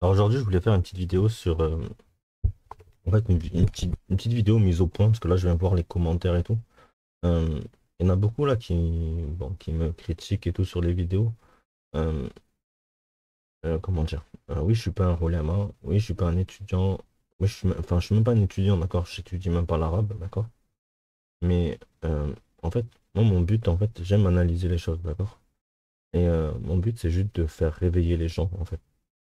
Alors aujourd'hui, je voulais faire une petite vidéo sur, en fait, une petite vidéo mise au point, parce que là, je viens voir les commentaires et tout. Euh, il y en a beaucoup là bon, qui me critiquent et tout sur les vidéos. Euh, comment dire? Oui, je suis pas un rolema, oui, je suis pas un étudiant, oui, enfin, je suis même pas un étudiant, d'accord? J'étudie même pas l'arabe, d'accord? Mais en fait, moi, mon but, en fait, j'aime analyser les choses, d'accord? Et mon but, c'est juste de faire réveiller les gens, en fait.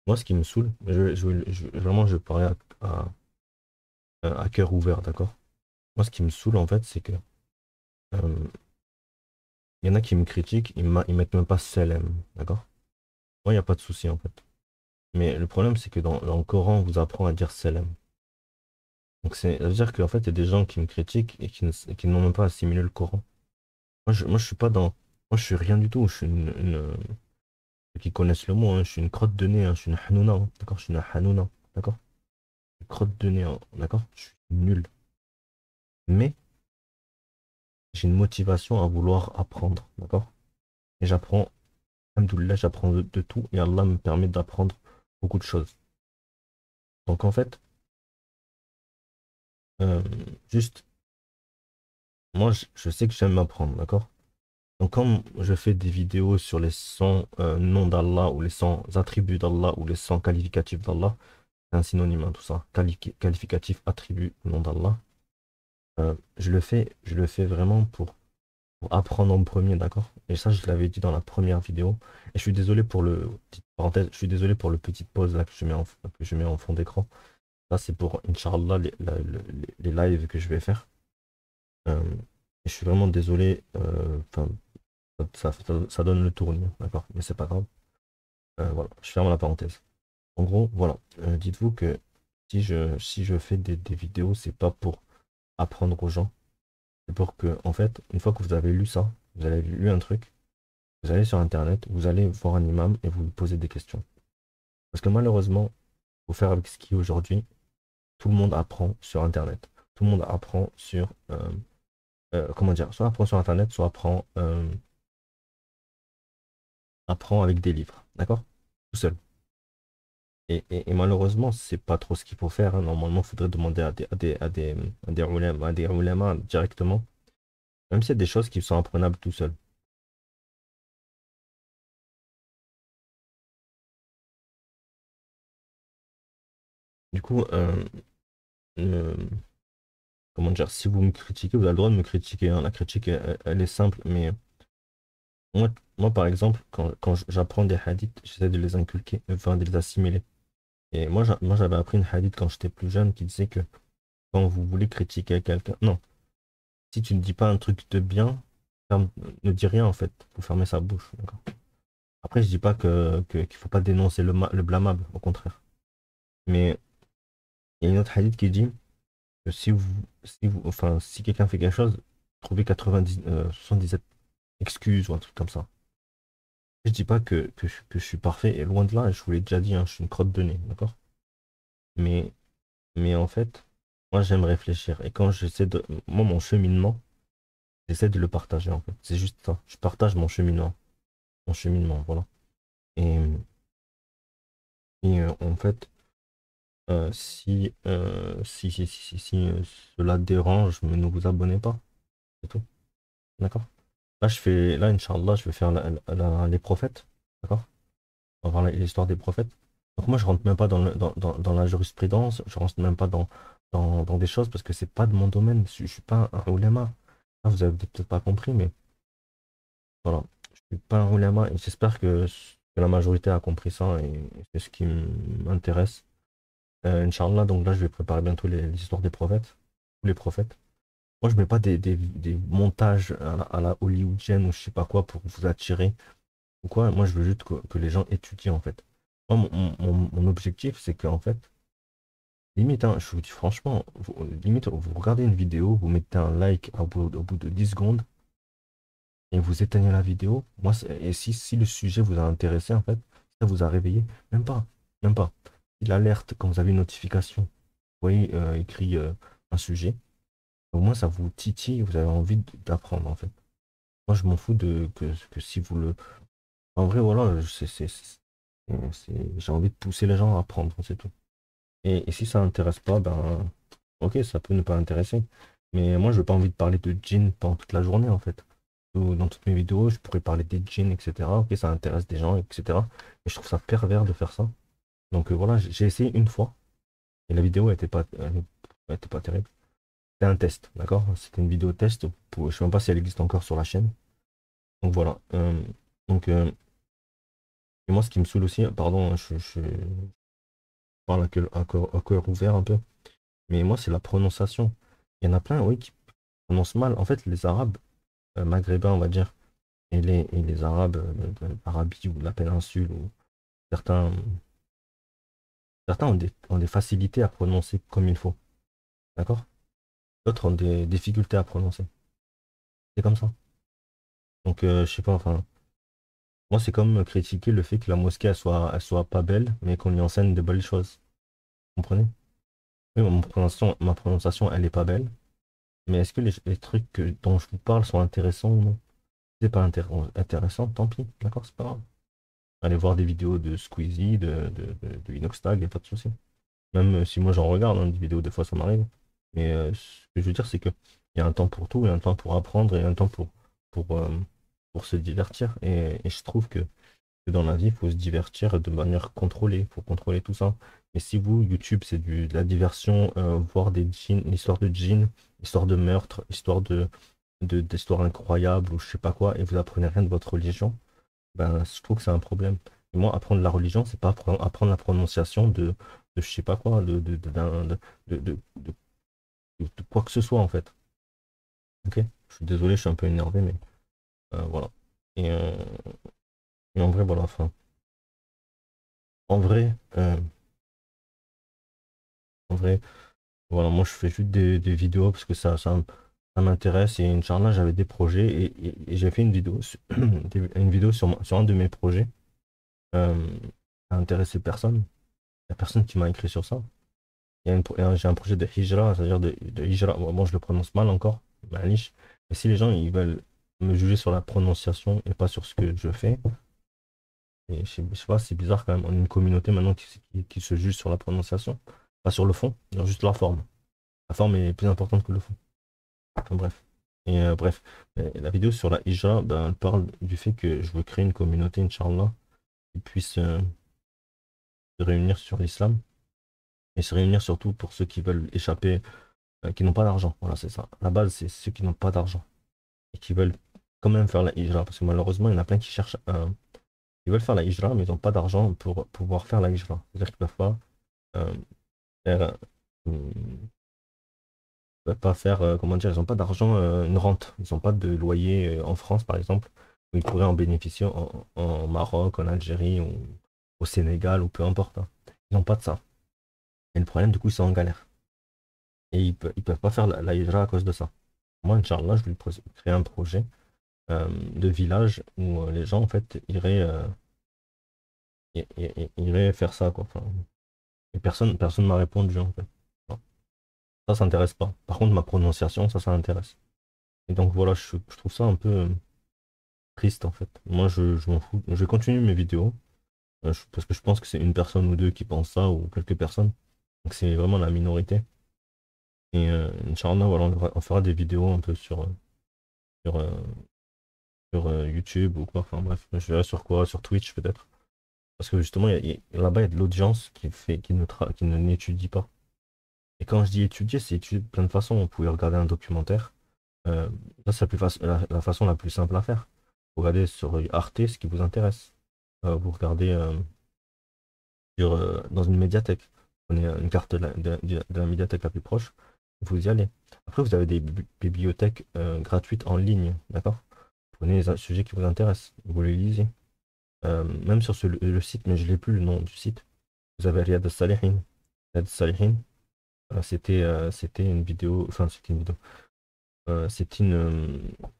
Moi, ce qui me saoule, vraiment, je parlais à cœur ouvert, d'accord? Moi, ce qui me saoule, en fait, c'est que il y en a qui me critiquent, ils mettent même pas Selem, d'accord? Moi, il n'y a pas de souci, en fait. Mais le problème, c'est que dans le Coran, on vous apprend à dire Selem. Donc, ça veut dire qu'en fait, il y a des gens qui me critiquent et qui n'ont même pas assimilé le Coran. Je suis pas dans. Moi, je suis rien du tout. Je suis ceux qui connaissent le mot, hein, je suis une crotte de nez, hein, je suis une hanouna, hein, d'accord? Je suis une hanouna, d'accord? Une crotte de nez, hein, d'accord? Je suis nul. Mais j'ai une motivation à vouloir apprendre, d'accord? Et j'apprends. Alhamdoulilah, j'apprends de tout et Allah me permet d'apprendre beaucoup de choses. Donc en fait, euh, juste, moi je sais que j'aime apprendre, d'accord? Donc quand je fais des vidéos sur les 100 noms d'Allah ou les 100 attributs d'Allah ou les 100 qualificatifs d'Allah, c'est un synonyme, hein, tout ça. Qualificatif, attribut, nom d'Allah. Je le fais vraiment pour apprendre en premier, d'accord? Et ça, je l'avais dit dans la première vidéo. Et je suis désolé pour petite parenthèse, je suis désolé pour le petite pause là que je mets en fond d'écran. Ça, c'est pour, Inch'Allah, les lives que je vais faire. Et je suis vraiment désolé. Enfin, ça donne le tournis, d'accord? Mais c'est pas grave. Voilà, je ferme la parenthèse. En gros, voilà. Dites-vous que si je fais des vidéos, c'est pas pour apprendre aux gens. C'est pour que, en fait, une fois que vous avez lu ça, vous avez lu un truc, vous allez sur Internet, vous allez voir un imam et vous lui posez des questions. Parce que malheureusement, il faut faire avec ce qui est aujourd'hui. Tout le monde apprend sur Internet. Tout le monde apprend sur comment dire, soit apprend sur Internet, soit apprend avec des livres, d'accord? Tout seul. Et malheureusement, c'est pas trop ce qu'il faut faire, hein. Normalement, il faudrait demander à des ulama directement, même s'il y a des choses qui sont apprenables tout seul. Du coup, euh, comment dire, si vous me critiquez, vous avez le droit de me critiquer, hein. La critique, elle est simple, mais moi, par exemple, quand j'apprends des hadiths, j'essaie de les inculquer, enfin de les assimiler. Et moi, j'avais appris une hadith quand j'étais plus jeune qui disait que quand vous voulez critiquer quelqu'un, non, si tu ne dis pas un truc de bien, ne dis rien en fait, faut fermer sa bouche. D'accord. Après, je dis pas qu'il faut pas dénoncer le blâmable, au contraire. Mais il y a une autre hadith qui dit que enfin, si quelqu'un fait quelque chose, trouvez 77 excuses ou un truc comme ça. Je dis pas que je suis parfait, et loin de là, je vous l'ai déjà dit, hein, je suis une crotte de nez, d'accord? Mais, mais en fait, moi j'aime réfléchir. Et quand j'essaie de. Moi, mon cheminement, j'essaie de le partager en fait. C'est juste ça. Je partage mon cheminement. Mon cheminement, voilà. Et, en fait, si cela dérange, mais ne vous abonnez pas. C'est tout. D'accord? Là, Inch'Allah, je vais faire les prophètes. D'accord? On va voir l'histoire des prophètes. Donc moi, je rentre même pas dans la jurisprudence, je rentre même pas dans des choses parce que c'est pas de mon domaine. Je suis pas un ulama. Ah, vous avez peut-être pas compris, mais voilà. Je suis pas un ulama et j'espère que la majorité a compris ça et c'est ce qui m'intéresse. Inch'Allah, donc là, je vais préparer bientôt les histoires des prophètes, tous les prophètes. Moi, je mets pas des montages à la hollywoodienne ou je sais pas quoi pour vous attirer ou quoi. Moi, je veux juste que les gens étudient, en fait. Moi, mon objectif, c'est qu'en fait, limite, hein, je vous dis franchement, limite, vous regardez une vidéo, vous mettez un like au bout de 10 secondes et vous éteignez la vidéo. Moi, et si le sujet vous a intéressé, en fait, ça vous a réveillé, même pas, même pas. Il alerte quand vous avez une notification, vous voyez écrit un sujet. Au moins, ça vous titille, vous avez envie d'apprendre, en fait. Moi, je m'en fous que si vous le. En vrai, voilà, J'ai envie de pousser les gens à apprendre, c'est tout. Et si ça intéresse pas, ben ok, ça peut ne pas intéresser. Mais moi, je n'ai pas envie de parler de jeans pendant toute la journée, en fait. Ou dans toutes mes vidéos, je pourrais parler des jeans, etc. Ok, ça intéresse des gens, etc. Et je trouve ça pervers de faire ça. Donc voilà, j'ai essayé une fois. Et la vidéo elle était pas terrible. C'était un test, d'accord? C'était une vidéo test. Je sais même pas si elle existe encore sur la chaîne. Donc voilà. Donc, et moi, ce qui me saoule aussi, pardon, je parle à cœur ouvert un peu. Mais moi, c'est la prononciation. Il y en a plein, oui, qui prononcent mal. En fait, les Arabes maghrébins, on va dire, et les Arabes de l'Arabie ou de la péninsule, ou certains, certains ont des facilités à prononcer comme il faut. D'accord? D'autres ont des difficultés à prononcer. C'est comme ça. Donc, je sais pas, enfin, moi, c'est comme critiquer le fait que la mosquée, elle soit pas belle, mais qu'on y enseigne de belles choses. Vous comprenez? Oui, ma prononciation, elle est pas belle, mais est-ce que les trucs dont je vous parle sont intéressants ou non? Si c'est pas intéressant, tant pis, d'accord, c'est pas grave. Allez voir des vidéos de Squeezie, de Inoxtag, y a pas de souci. Même si moi j'en regarde, hein, des vidéos, des fois ça m'arrive. Mais ce que je veux dire, c'est que il y a un temps pour tout, il y a un temps pour apprendre, et un temps pour, euh, pour se divertir. Et je trouve que dans la vie, il faut se divertir de manière contrôlée, il faut contrôler tout ça. Et si vous, YouTube, c'est de la diversion, voir des jeans, l'histoire de jeans, histoire de meurtre, histoire d'histoire incroyable ou je sais pas quoi, et vous apprenez rien de votre religion, ben, je trouve que c'est un problème. Et moi, apprendre la religion, c'est pas apprendre la prononciation de je sais pas quoi, de quoi que ce soit en fait. Ok? Je suis désolé, je suis un peu énervé, mais voilà. Et, euh, et en vrai, voilà, enfin, en vrai, en vrai, voilà, moi je fais juste des vidéos parce que ça m'intéresse et Inch'Allah, j'avais des projets et j'ai fait une vidéo, une vidéo sur un de mes projets. Euh, ça a intéressé personne. Il n'y a personne qui m'a écrit sur ça. J'ai un projet de hijra, c'est-à-dire de hijra. Bon, je le prononce mal encore, manish. Mais si les gens ils veulent me juger sur la prononciation et pas sur ce que je fais, et je sais pas, c'est bizarre quand même. On est une communauté maintenant qui se juge sur la prononciation, pas sur le fond, non, juste la forme. La forme est plus importante que le fond. Enfin, bref. Bref, la vidéo sur la hijra, ben, elle parle du fait que je veux créer une communauté, Inch'Allah, qui puisse se réunir sur l'islam et se réunir surtout pour ceux qui veulent échapper qui n'ont pas d'argent. Voilà, c'est ça. La base, c'est ceux qui n'ont pas d'argent et qui veulent quand même faire la hijra. Parce que malheureusement, il y en a plein qui cherchent, ils veulent faire la hijra, mais ils n'ont pas d'argent pour pouvoir faire la hijra. C'est-à-dire qu'ils ne peuvent pas euh, faire, peuvent pas faire comment dire, ils n'ont pas d'argent, une rente. Ils n'ont pas de loyer en France, par exemple, où ils pourraient en bénéficier en Maroc, en Algérie, ou au Sénégal, ou peu importe, hein. Ils n'ont pas de ça. Et le problème, du coup, ils sont en galère. Et ils peuvent pas faire la hijra à cause de ça. Moi, Inch'Allah, je vais créer un projet de village où les gens en fait iraient faire ça quoi. Enfin, et personne m'a répondu en fait. Non, ça s'intéresse pas. Par contre ma prononciation ça intéresse. Et donc voilà, je trouve ça un peu triste en fait. Moi je m'en fous. Je vais continuer mes vidéos parce que je pense que c'est une personne ou deux qui pensent ça ou quelques personnes. Donc c'est vraiment la minorité. Et Inch'Allah voilà on fera des vidéos un peu sur, euh, sur YouTube ou quoi. Enfin bref, je verrai sur quoi, sur Twitch peut-être. Parce que justement, là-bas, il y a de l'audience qui ne n'étudie pas. Et quand je dis étudier, c'est étudier de plein de façons. Vous pouvez regarder un documentaire. Ça, c'est la façon la plus simple à faire. Vous regardez sur Arte ce qui vous intéresse. Vous regardez dans une médiathèque. Vous prenez une carte de la médiathèque la plus proche. Vous y allez. Après, vous avez des bibliothèques gratuites en ligne. D'accord? Vous prenez les sujets qui vous intéressent. Vous les lisez. Même sur le site, mais je n'ai plus le nom du site. Vous avez Riyad al-Salihin. Riyad al-Salihin, c'était une vidéo, enfin c'était une vidéo. C'était une. Non,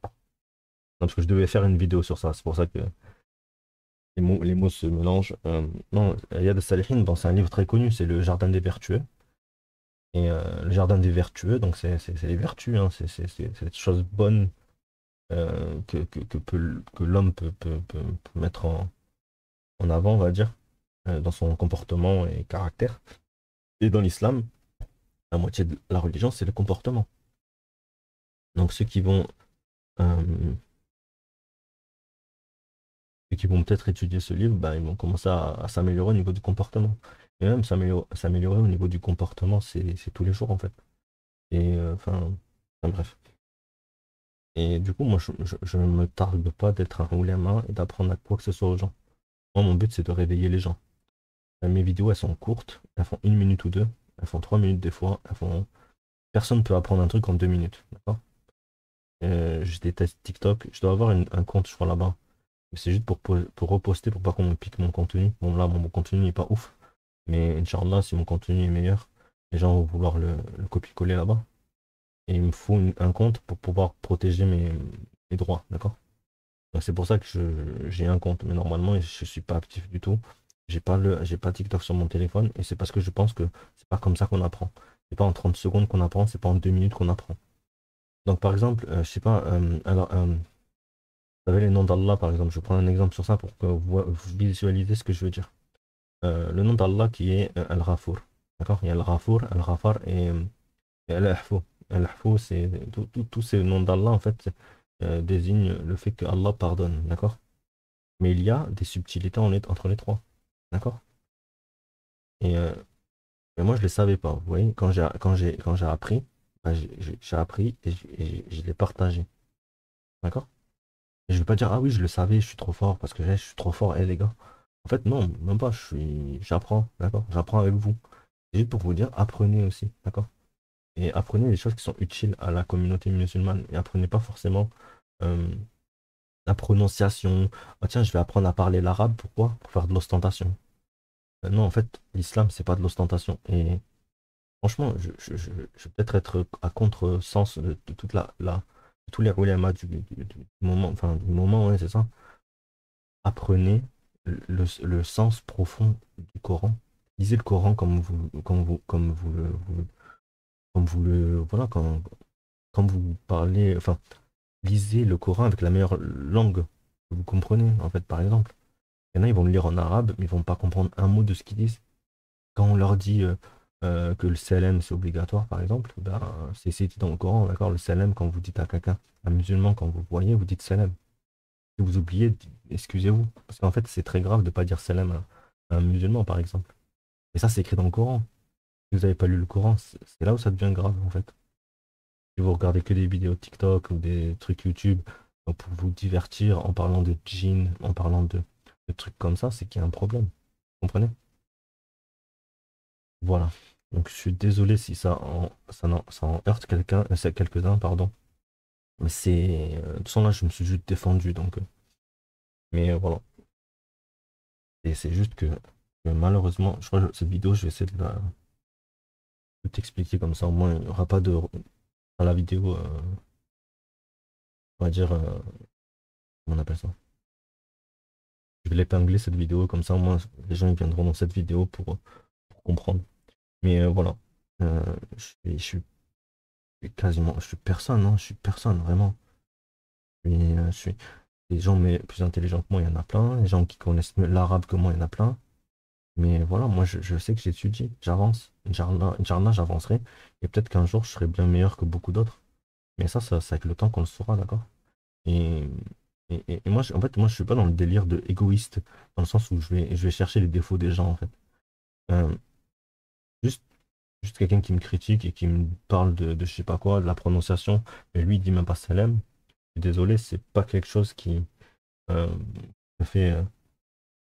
parce que je devais faire une vidéo sur ça, c'est pour ça que les mots se mélangent. Non, Riyad al-Salihin, bon, c'est un livre très connu, c'est Le Jardin des Vertueux. Et Le Jardin des Vertueux, donc c'est les vertus, hein, c'est cette chose bonne que l'homme peut mettre en avant, on va dire. dans son comportement et caractère. Et dans l'islam, la moitié de la religion, c'est le comportement. Donc euh, ceux qui vont peut-être étudier ce livre, bah, ils vont commencer à s'améliorer au niveau du comportement. Et même s'améliorer au niveau du comportement, c'est tous les jours en fait. Et bref. Et du coup, moi, je ne me targue pas d'être un ulama et d'apprendre à quoi que ce soit aux gens. Moi, mon but, c'est de réveiller les gens. Mes vidéos, elles sont courtes, elles font 1 minute ou deux, elles font 3 minutes des fois, Personne ne peut apprendre un truc en 2 minutes, d'accord? Je déteste TikTok, je dois avoir un compte, je crois, là-bas. Mais c'est juste pour reposter, pour pas qu'on me pique mon contenu. Bon, là, mon contenu n'est pas ouf, mais Inch'Allah, si mon contenu est meilleur, les gens vont vouloir le copier-coller là-bas. Et il me faut un compte pour pouvoir protéger mes droits, d'accord? Donc c'est pour ça que j'ai un compte, mais normalement je suis pas actif du tout. J'ai pas TikTok sur mon téléphone et c'est parce que je pense que c'est pas comme ça qu'on apprend. C'est pas en 30 secondes qu'on apprend, c'est pas en 2 minutes qu'on apprend. Donc par exemple, je sais pas, vous savez les noms d'Allah par exemple, je prends un exemple sur ça pour que vous visualisez ce que je veux dire. Le nom d'Allah qui est Al-Ghafour. D'accord? Il y a Al-Ghafour, Al-Ghafar et Al-Ahfou. Al-Ahfou, c'est tous ces noms d'Allah en fait désignent le fait que Allah pardonne. D'accord? Mais il y a des subtilités entre les trois. D'accord? Et mais moi, je ne les savais pas. Vous voyez, quand j'ai appris, bah, j'ai appris et je l'ai partagé. D'accord? Et je ne vais pas dire, ah oui, je le savais, je suis trop fort, parce que je suis trop fort, les gars. En fait, non, même pas, j'apprends, d'accord? J'apprends avec vous. C'est juste pour vous dire, apprenez aussi, d'accord? Et apprenez les choses qui sont utiles à la communauté musulmane. Et apprenez pas forcément euh, la prononciation. Ah, tiens, je vais apprendre à parler l'arabe, pourquoi? Pour faire de l'ostentation. Non, en fait, l'islam, c'est pas de l'ostentation. Et franchement, je vais peut-être être à contre-sens de toute de tous les ulémas du moment, enfin, du moment, ouais, c'est ça. Apprenez le sens profond du Coran. Lisez le Coran voilà, comme vous parlez, enfin, lisez le Coran avec la meilleure langue que vous comprenez, en fait, par exemple. Il y en a, ils vont le lire en arabe, mais ils vont pas comprendre un mot de ce qu'ils disent. Quand on leur dit que le salam c'est obligatoire, par exemple, ben, c'est dit dans le Coran, d'accord? Le salam, quand vous dites à quelqu'un, un musulman, quand vous voyez, vous dites salam. Si vous oubliez, excusez-vous. Parce qu'en fait, c'est très grave de ne pas dire salam à un musulman, par exemple. Et ça, c'est écrit dans le Coran. Si vous n'avez pas lu le Coran, c'est là où ça devient grave, en fait. Si vous regardez que des vidéos TikTok ou des trucs YouTube pour vous divertir en parlant de djinn, en parlant de trucs comme ça, c'est qu'il y a un problème. Vous comprenez? Voilà. Donc je suis désolé si ça en heurte c'est quelques-uns, pardon. Mais de toute façon là, je me suis juste défendu, donc. Mais voilà. Et c'est juste que malheureusement, je crois que cette vidéo, je vais essayer de t'expliquer comme ça. Au moins, il n'y aura pas dans la vidéo, on va dire, comment on appelle ça? Je vais l'épingler cette vidéo, comme ça au moins les gens ils viendront dans cette vidéo pour comprendre. Mais voilà. Je suis personne, hein, je suis personne, vraiment. Je suis des gens mais plus intelligents que moi, il y en a plein. Les gens qui connaissent mieux l'arabe que moi, il y en a plein. Mais voilà, moi, je sais que j'étudie, j'avance. Inch'Allah, j'avancerai. Et peut-être qu'un jour, je serai bien meilleur que beaucoup d'autres. Mais ça, c'est avec le temps qu'on le saura, d'accord? Et, et moi, en fait, moi, je suis pas dans le délire de égoïste, dans le sens où je vais chercher les défauts des gens, en fait. Euh, juste, juste quelqu'un qui me critique et qui me parle de je sais pas quoi, de la prononciation, et lui, il dit même pas salam. Je suis désolé, c'est pas quelque chose qui euh, me fait.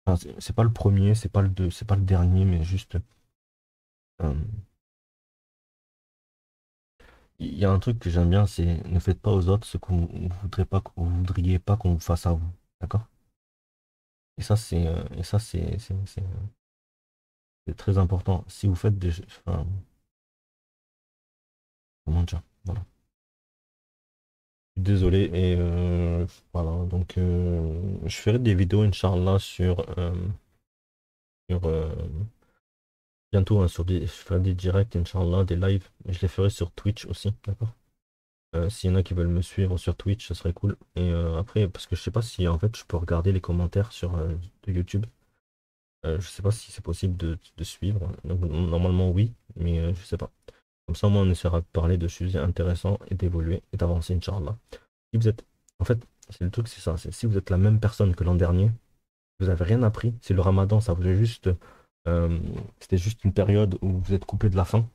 Enfin, c'est pas le premier, c'est pas le dernier, mais juste. euh, Il y a un truc que j'aime bien, c'est ne faites pas aux autres ce qu'on vous voudriez pas qu'on vous fasse à vous. D'accord? Et ça, c'est très important. Si vous faites enfin, comment dire? Voilà. Je suis désolé et voilà. Donc, je ferai des vidéos, Inch'Allah, sur bientôt, hein, je ferai des directs, Inch'Allah, des lives. Mais je les ferai sur Twitch aussi. D'accord? S'il y en a qui veulent me suivre sur Twitch, ce serait cool. Et après, parce que je sais pas si en fait je peux regarder les commentaires de YouTube. Je sais pas si c'est possible de suivre. Donc, normalement, oui, mais je sais pas. Comme ça, au moins, on essaiera de parler de sujets intéressants et d'évoluer et d'avancer, Inch'Allah. Si vous êtes, en fait, c'est le truc, c'est ça. Si vous êtes la même personne que l'an dernier, vous avez rien appris. C'est le Ramadan, ça vous a juste, euh, c'était juste une période où vous êtes coupé de la faim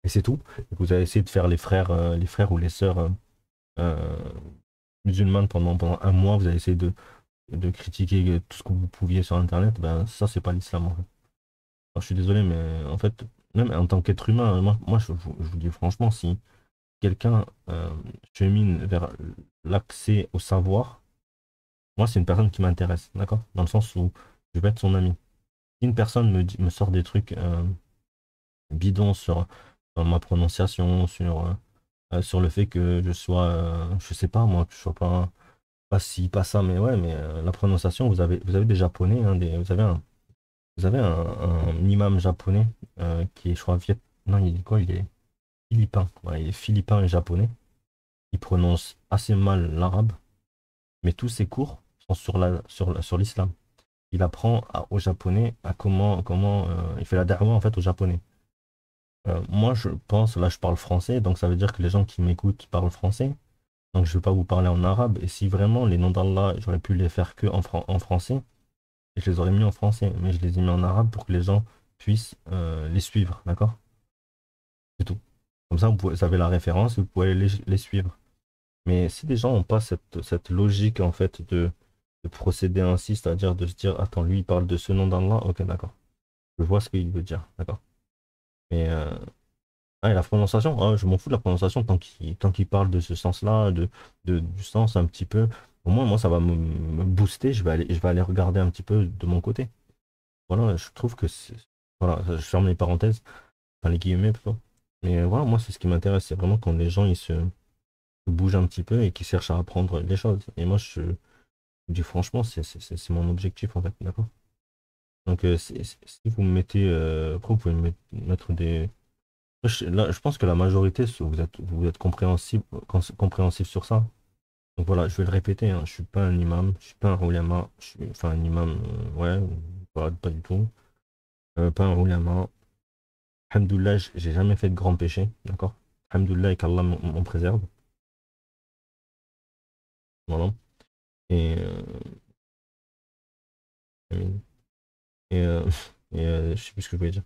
et c'est tout. Et que vous avez essayé de faire les frères ou les sœurs euh, musulmanes pendant un mois. Vous avez essayé de critiquer tout ce que vous pouviez sur Internet. Ben ça, c'est pas l'islam, en fait. Alors, je suis désolé, mais en fait, même en tant qu'être humain, moi je vous dis franchement, si quelqu'un chemine vers l'accès au savoir, moi, c'est une personne qui m'intéresse, d'accord? Dans le sens où je vais être son ami. Si une personne me sort des trucs bidons sur ma prononciation, sur le fait que je sois, je sais pas, moi, que je sois pas ci, pas ça, mais ouais, mais la prononciation, vous avez des japonais, hein, vous avez un imam japonais qui est, je crois, non, il est quoi? Il est philippin. Ouais, il est philippin et japonais. Il prononce assez mal l'arabe, mais tous ses cours sont sur l'islam. Il apprend aux Japonais à comment il fait la da'wah en fait aux Japonais. Moi, je pense, là, je parle français, donc ça veut dire que les gens qui m'écoutent parlent français. Donc, je ne vais pas vous parler en arabe. Et si vraiment les noms d'Allah, j'aurais pu les faire que en français, je les aurais mis en français, mais je les ai mis en arabe pour que les gens puissent les suivre, d'accord? C'est tout. Comme ça, vous avez la référence et vous pouvez les suivre. Mais si les gens n'ont pas cette logique en fait de procéder ainsi, c'est-à-dire de se dire, attends, lui il parle de ce nom d'Allah, ok, d'accord. Je vois ce qu'il veut dire, d'accord. Mais et la prononciation, je m'en fous de la prononciation tant qu'il parle de ce sens-là, du sens un petit peu. Au moins, moi, ça va me booster. Je vais aller regarder un petit peu de mon côté. Voilà, je trouve que c'est. Voilà, je ferme les parenthèses, enfin les guillemets plutôt. Mais voilà, moi, c'est ce qui m'intéresse. C'est vraiment quand les gens ils se bougent un petit peu et qu'ils cherchent à apprendre les choses. Et moi, je vous dis franchement, c'est mon objectif en fait, d'accord? Donc, si vous me mettez. Après, vous pouvez mettre des. Là, je pense que la majorité, vous êtes compréhensif sur ça. Donc voilà, je vais le répéter, hein, je suis pas un imam, je suis pas un ulama, je suis, enfin un imam, ouais, pas du tout. Pas un ulama. Alhamdoulilah, j'ai jamais fait de grands péchés, d'accord? Alhamdoulilah et qu'Allah m'en préserve. Voilà. Et, amin. Et, je sais plus ce que je voulais dire.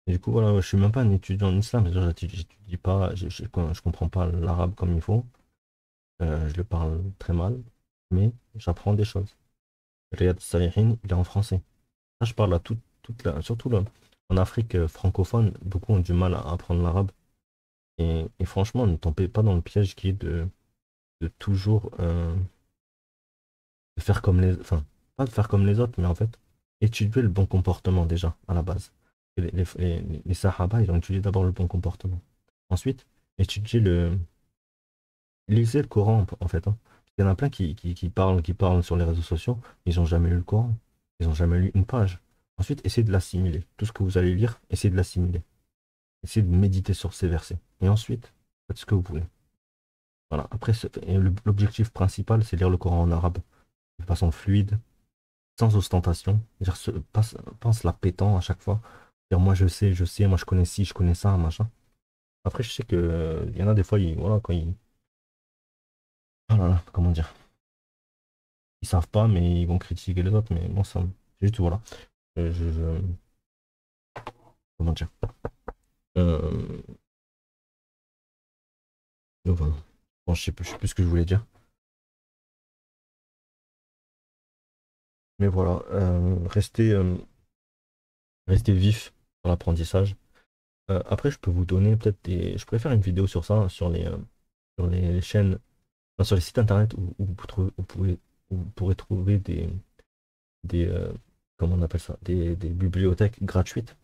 Et du coup, voilà, je suis même pas un étudiant en islam, c'est-à-dire j'étudie pas, je comprends pas l'arabe comme il faut. Je le parle très mal, mais j'apprends des choses. Riyad Salihin, il est en français. Là, je parle à surtout là, en Afrique francophone, beaucoup ont du mal à apprendre l'arabe. Et franchement, ne tombez pas dans le piège qui est de toujours de faire comme enfin, pas de faire comme les autres, mais en fait, étudier le bon comportement déjà, à la base. Et les Sahaba, ils ont étudié d'abord le bon comportement. Ensuite, étudier lisez le Coran, en fait, hein. Il y en a plein qui parlent sur les réseaux sociaux, ils n'ont jamais lu le Coran. Ils n'ont jamais lu une page. Ensuite, essayez de l'assimiler. Tout ce que vous allez lire, essayez de l'assimiler. Essayez de méditer sur ces versets. Et ensuite, faites ce que vous voulez. Voilà. Après, et l'objectif principal, c'est lire le Coran en arabe de façon fluide, sans ostentation. Dire, pas se la pétant à chaque fois. Dire, moi je sais, moi je connais ci, je connais ça, machin. Après, je sais que il y en a des fois, voilà, quand ils. Oh là là, comment dire? Ils savent pas, mais ils vont critiquer les autres. Mais bon, ça. C'est juste, voilà. Comment dire? Euh, voilà. Bon, je sais plus ce que je voulais dire. Mais voilà, restez vif dans l'apprentissage. Après, je peux vous donner peut-être des. Je pourrais faire une vidéo sur ça, hein, sur les chaînes, enfin, sur les sites internet où vous pourrez trouver des comment on appelle ça? Des bibliothèques gratuites.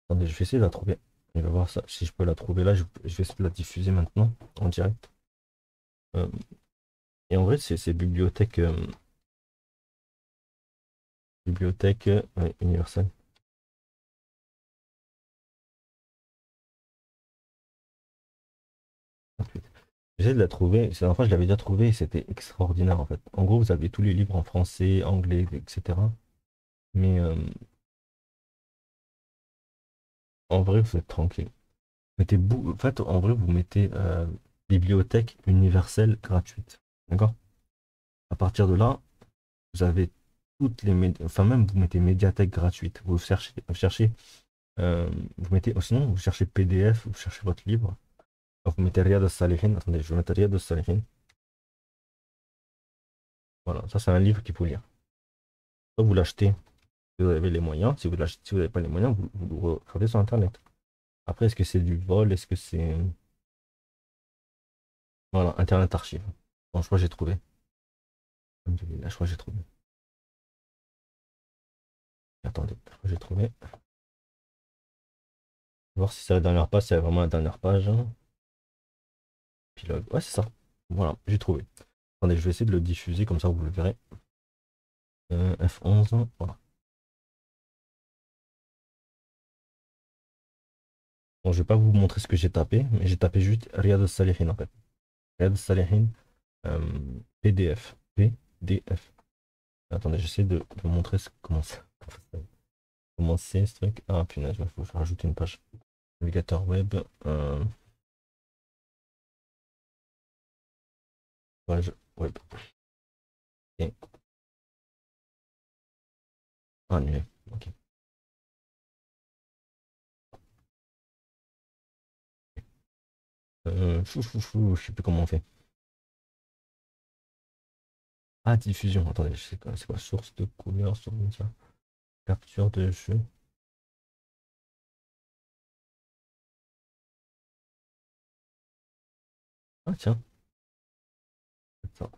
Attendez, je vais essayer de la trouver. Je vais voir ça, si je peux la trouver là. Je vais essayer de la diffuser maintenant en direct. Euh, et en vrai, c'est ces bibliothèques ouais, universelles. J'essaie de la trouver. C'est la dernière fois, je l'avais déjà trouvée et c'était extraordinaire en fait. En gros, vous avez tous les livres en français, anglais, etc. Mais en vrai, vous êtes tranquille. En fait, en vrai, vous mettez bibliothèque universelle gratuite. D'accord? À partir de là, vous avez toutes les enfin même vous mettez médiathèque gratuite. Vous cherchez vous mettez, sinon vous cherchez PDF, vous cherchez votre livre. Alors, vous mettez Riyad al-Salihin. Attendez, je vais mettre Riyad al-Salihin. Voilà, ça c'est un livre qu'il faut lire. Soit vous l'achetez si vous avez les moyens. Si vous n'avez pas les moyens, vous le regardez sur Internet. Après, est-ce que c'est du vol? Est-ce que c'est... Voilà, Internet Archive. Bon, je crois que j'ai trouvé. Alhamdoulilah, je crois que j'ai trouvé. Attendez, je crois que j'ai trouvé. Voir si c'est la dernière page, c'est vraiment la dernière page. Pilogue. Ouais, c'est ça. Voilà, j'ai trouvé. Attendez, je vais essayer de le diffuser, comme ça vous le verrez. F11, voilà. Bon, je vais pas vous montrer ce que j'ai tapé, mais j'ai tapé juste Riyad al-Salihin en fait. Riyad al-Salihin, PDF. PDF. Attendez, j'essaie de vous montrer comment c'est ce truc. Ah punaise, il faut rajouter une page. Navigateur web. Page web. Et annulé. Ok. Je sais plus comment on fait. Ah, diffusion. Attendez, je sais quoi. C'est quoi? Source de couleur, source de ça. Capture de jeu. Ah tiens, c'est ça.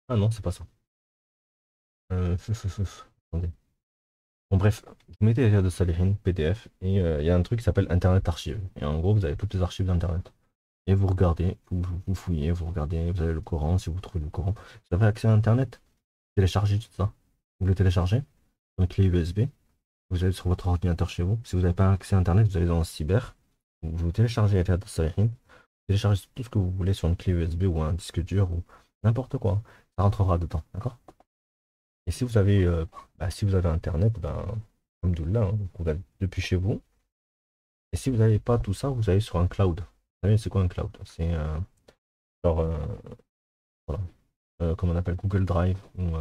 Ah non, c'est pas ça. Attendez. Bon bref, vous mettez Riyad Salihin, PDF, et il y a un truc qui s'appelle Internet Archive. Et en gros, vous avez toutes les archives d'Internet. Et vous regardez, vous fouillez, vous regardez, vous avez le Coran, si vous trouvez le Coran. Vous avez accès à Internet, téléchargez tout ça. Vous le téléchargez, sur une clé USB, vous allez sur votre ordinateur chez vous. Si vous n'avez pas accès à Internet, vous allez dans le cyber, vous téléchargez Riyad Salihin, vous téléchargez tout ce que vous voulez sur une clé USB ou un disque dur ou n'importe quoi. Ça rentrera dedans, d'accord? Et si vous avez Internet, ben, alhamdoulilah, hein, vous pouvez depuis chez vous. Et si vous n'avez pas tout ça, vous allez sur un cloud. Vous savez, c'est quoi un cloud? C'est genre, voilà, comme on appelle Google Drive. Ou,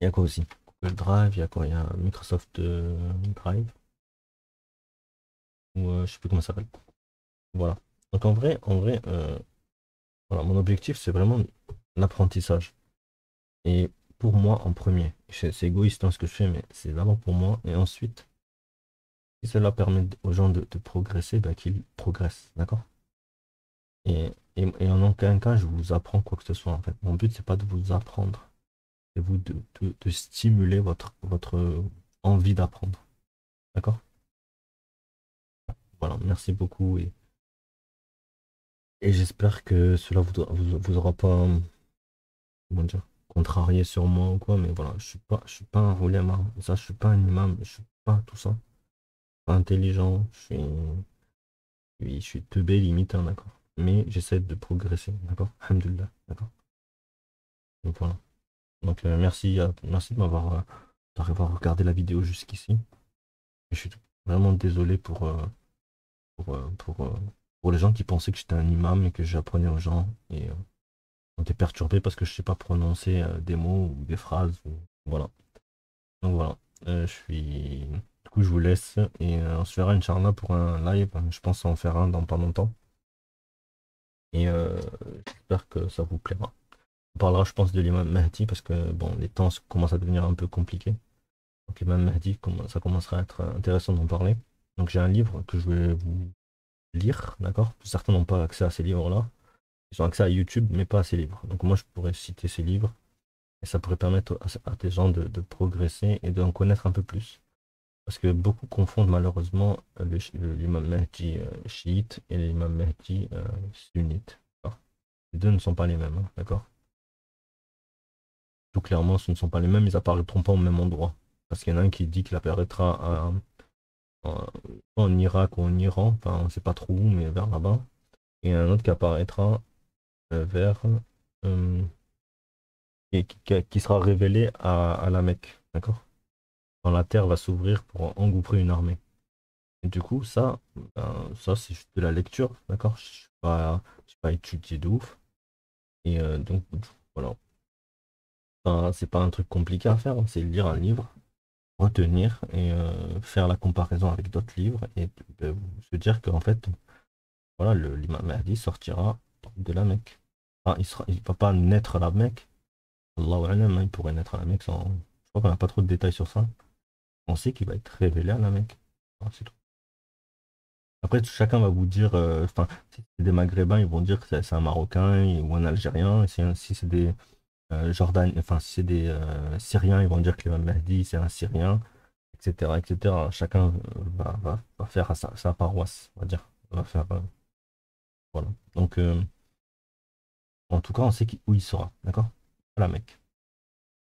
il y a quoi aussi? Google Drive, il y a quoi? Il y a Microsoft Drive. Ou je sais plus comment ça s'appelle. Voilà. Donc en vrai, voilà, mon objectif, c'est vraiment l'apprentissage. Et pour moi, en premier, c'est égoïste hein, ce que je fais, mais c'est d'abord pour moi. Et ensuite, si cela permet aux gens de progresser, ben, qu'ils progressent, d'accord? Et en aucun cas, je vous apprends quoi que ce soit, en fait. Mon but, c'est pas de vous apprendre, c'est vous de stimuler votre envie d'apprendre, d'accord? Voilà, merci beaucoup et j'espère que cela vous aura pas, comment dire, contrarié sur moi ou quoi, mais voilà, je suis pas un ulama, ça, je suis pas un imam, je suis pas tout ça, pas intelligent, je suis teubé limite, hein, d'accord? Mais j'essaie de progresser, d'accord? Alhamdulillah, d'accord? Donc voilà. Donc merci d'avoir regardé la vidéo jusqu'ici. Je suis vraiment désolé pour, euh, pour, euh, pour les gens qui pensaient que j'étais un imam et que j'apprenais aux gens et ont été perturbés parce que je sais pas prononcer des mots ou des phrases. Voilà. Donc voilà. Du coup, je vous laisse et on se verra Inch'Allah pour un live. Je pense en faire un dans pas longtemps. Et j'espère que ça vous plaira. On parlera, je pense, de l'imam Mahdi parce que bon, les temps commencent à devenir un peu compliqués. Donc l'imam Mahdi, ça commencera à être intéressant d'en parler. Donc j'ai un livre que je vais vous lire, d'accord? Certains n'ont pas accès à ces livres-là. Ils ont accès à YouTube, mais pas à ces livres. Donc moi, je pourrais citer ces livres et ça pourrait permettre à des gens de progresser et d'en connaître un peu plus. Parce que beaucoup confondent malheureusement l'imam Mahdi chiite et l'imam Mahdi sunnite. D'accord. Les deux ne sont pas les mêmes, hein, d'accord? Tout clairement, ce ne sont pas les mêmes, ils apparaîtront pas au même endroit. Parce qu'il y en a un qui dit qu'il apparaîtra en Irak ou en Iran, enfin on ne sait pas trop où, mais vers là-bas. et un autre qui apparaîtra vers qui sera révélé à la Mecque, d'accord? Quand la terre va s'ouvrir pour engouffrer une armée. Et du coup, ça, ben, ça c'est juste de la lecture, d'accord? Je suis pas étudié de ouf. Et donc, voilà. Enfin, c'est pas un truc compliqué à faire, hein, c'est lire un livre, retenir et faire la comparaison avec d'autres livres et se dire qu'en fait, voilà, l'imam Mahdi sortira de la Mecque. Enfin, il va pas naître à la Mecque. Allahu alam, hein, il pourrait naître à la Mecque sans. Je crois qu'on n'a pas trop de détails sur ça. On sait qu'il va être révélé à la Mecque. Voilà, c'est tout. Après, chacun va vous dire, enfin, si c'est des Maghrébins, ils vont dire que c'est un Marocain ou un Algérien. Et si c'est des enfin, si c'est des Syriens, ils vont dire que l'imam Mahdi, c'est un Syrien, etc., etc. Chacun va faire à sa paroisse, on va dire. Va faire, voilà. Donc, en tout cas, on sait où il sera, d'accord? À la Mecque.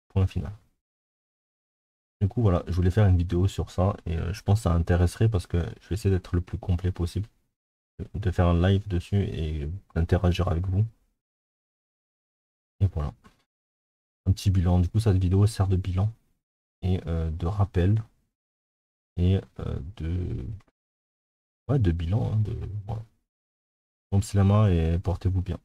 Point final. Du coup, voilà, je voulais faire une vidéo sur ça et je pense que ça intéresserait parce que je vais essayer d'être le plus complet possible, de faire un live dessus et d'interagir avec vous. Et voilà, un petit bilan. Du coup, cette vidéo sert de bilan et de rappel et ouais, de bilan. Voilà. Donc, c'est la main et portez-vous bien.